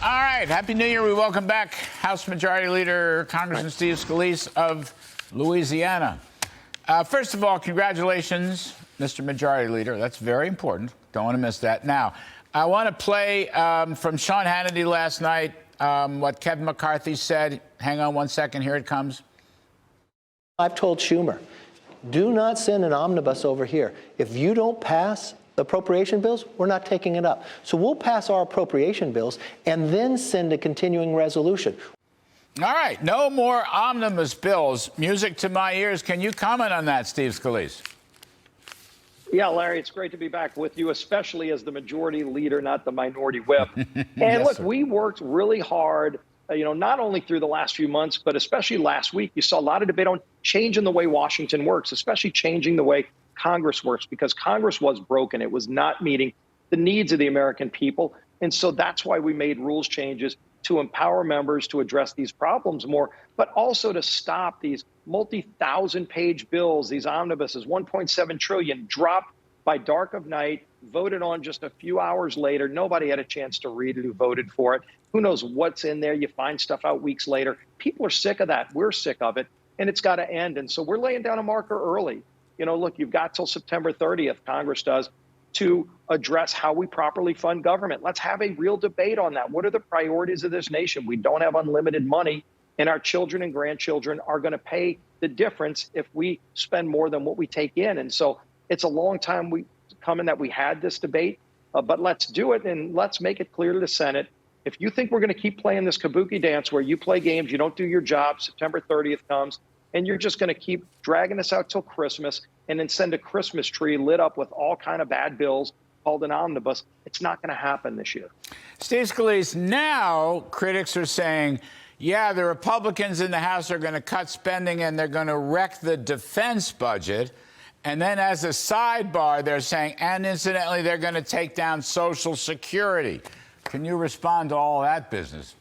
All right. Happy New Year. We welcome back House Majority Leader Congressman Steve Scalise of Louisiana. First of all, congratulations, Mr. Majority Leader. That's very important. Don't want to miss that. Now, I want to play from Sean Hannity last night what Kevin McCarthy said. Hang on one second. Here it comes. I've told Schumer, do not send an omnibus over here. If you don't pass the appropriation bills, we're not taking it up. So we'll pass our appropriation bills and then send a continuing resolution. All right. No more omnibus bills. Music to my ears. Can you comment on that, Steve Scalise? Yeah, Larry, it's great to be back with you, especially as the majority leader, not the minority whip. And Yes, look, sir. we worked really hard, not only through the last few months, but especially last week. You saw a lot of debate on changing the way Washington works, especially changing the way Congress works, because Congress was broken. It was not meeting the needs of the American people. And so that's why we made rules changes to empower members to address these problems more, but also to stop these multi-thousand-page bills, these omnibuses, 1.7 trillion, dropped by dark of night, voted on just a few hours later. Nobody had a chance to read it who voted for it. Who knows what's in there? You find stuff out weeks later. People are sick of that. We're sick of it, and it's got to end. And so we're laying down a marker early. Look, you've got till September 30th, Congress does, to address how we properly fund government. Let's have a real debate on that. What are the priorities of this nation? We don't have unlimited money, and our children and grandchildren are going to pay the difference if we spend more than what we take in. And so it's a long time coming that we had this debate, but let's do it, and let's make it clear to the Senate. If you think we're going to keep playing this kabuki dance where you play games, you don't do your job, September 30th comes, and you're just going to keep dragging us out till Christmas and then send a Christmas tree lit up with all kind of bad bills called an omnibus, it's not going to happen this year. Steve Scalise, now critics are saying, yeah, the Republicans in the House are going to cut spending and they're going to wreck the defense budget. And then as a sidebar, they're saying, and incidentally, they're going to take down Social Security. Can you respond to all that business?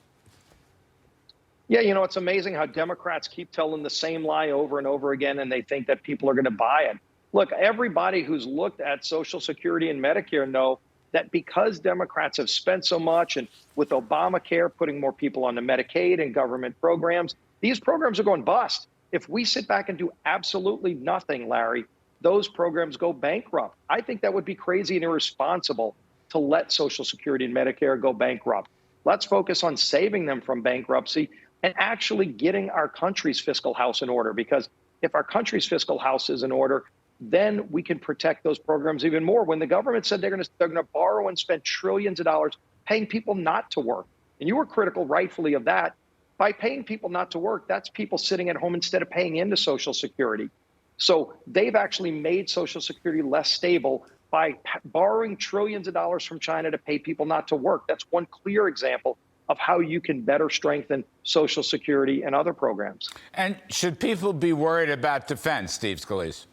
Yeah, it's amazing how Democrats keep telling the same lie over and over again, and they think that people are going to buy it. Look, everybody who's looked at Social Security and Medicare know that because Democrats have spent so much, and with Obamacare putting more people on the Medicaid and government programs, these programs are going bust. If we sit back and do absolutely nothing, Larry, those programs go bankrupt. I think that would be crazy and irresponsible to let Social Security and Medicare go bankrupt. Let's focus on saving them from bankruptcy and actually getting our country's fiscal house in order. Because if our country's fiscal house is in order, then we can protect those programs even more. When the government said they're going to borrow and spend trillions of dollars paying people not to work, and you were critical rightfully of that, by paying people not to work, that's people sitting at home instead of paying into Social Security. So they've actually made Social Security less stable by borrowing trillions of dollars from China to pay people not to work. That's one clear example of how you can better strengthen Social Security and other programs. And should people be worried about defense, Steve Scalise?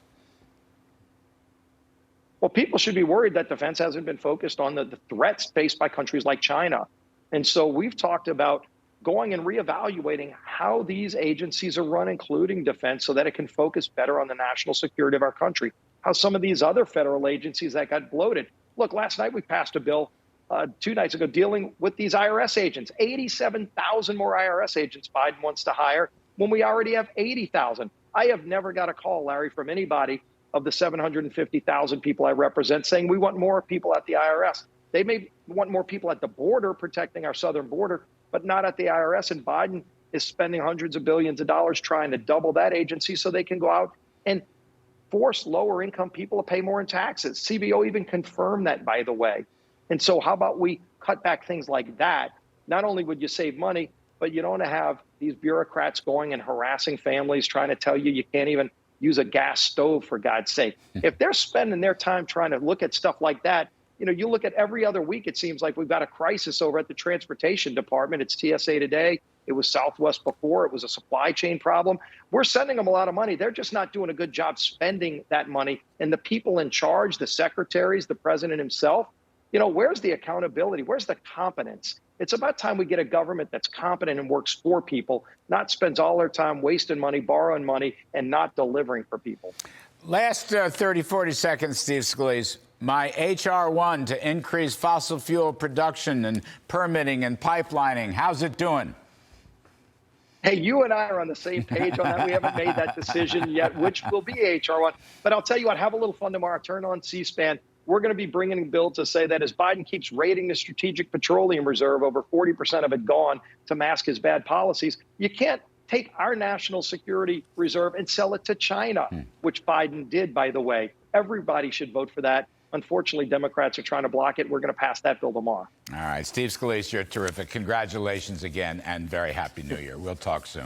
Well, people should be worried that defense hasn't been focused on the threats faced by countries like China. And so we've talked about going and reevaluating how these agencies are run, including defense, so that it can focus better on the national security of our country. How some of these other federal agencies that got bloated. Look, last night we passed a bill 2 nights ago dealing with these IRS agents. 87,000 more IRS agents Biden wants to hire when we already have 80,000. I have never got a call, Larry, from anybody of the 750,000 people I represent saying we want more people at the IRS. They may want more people at the border protecting our southern border, but not at the IRS. And Biden is spending hundreds of billions of dollars trying to double that agency so they can go out and force lower income people to pay more in taxes. CBO even confirmed that, by the way. And so how about we cut back things like that? Not only would you save money, but you don't have these bureaucrats going and harassing families, trying to tell you you can't even use a gas stove, for God's sake. If they're spending their time trying to look at stuff like that, you look at every other week, it seems like we've got a crisis over at the Transportation Department. It's TSA today. It was Southwest before. It was a supply chain problem. We're sending them a lot of money. They're just not doing a good job spending that money. And the people in charge, the secretaries, the president himself, where's the accountability? Where's the competence? It's about time we get a government that's competent and works for people, not spends all their time wasting money, borrowing money, and not delivering for people. Last 30, 40 seconds, Steve Scalise. my H.R. 1 to increase fossil fuel production and permitting and pipelining. How's it doing? Hey, you and I are on the same page on that. We haven't made that decision yet, which will be H.R. 1. But I'll tell you what, have a little fun tomorrow. Turn on C-SPAN. We're going to be bringing a bill to say that as Biden keeps raiding the Strategic Petroleum Reserve, over 40% of it gone to mask his bad policies, you can't take our national security reserve and sell it to China, which Biden did, by the way. Everybody should vote for that. Unfortunately, Democrats are trying to block it. We're going to pass that bill tomorrow. All right. Steve Scalise, you're terrific. Congratulations again, and very happy New Year. We'll talk soon.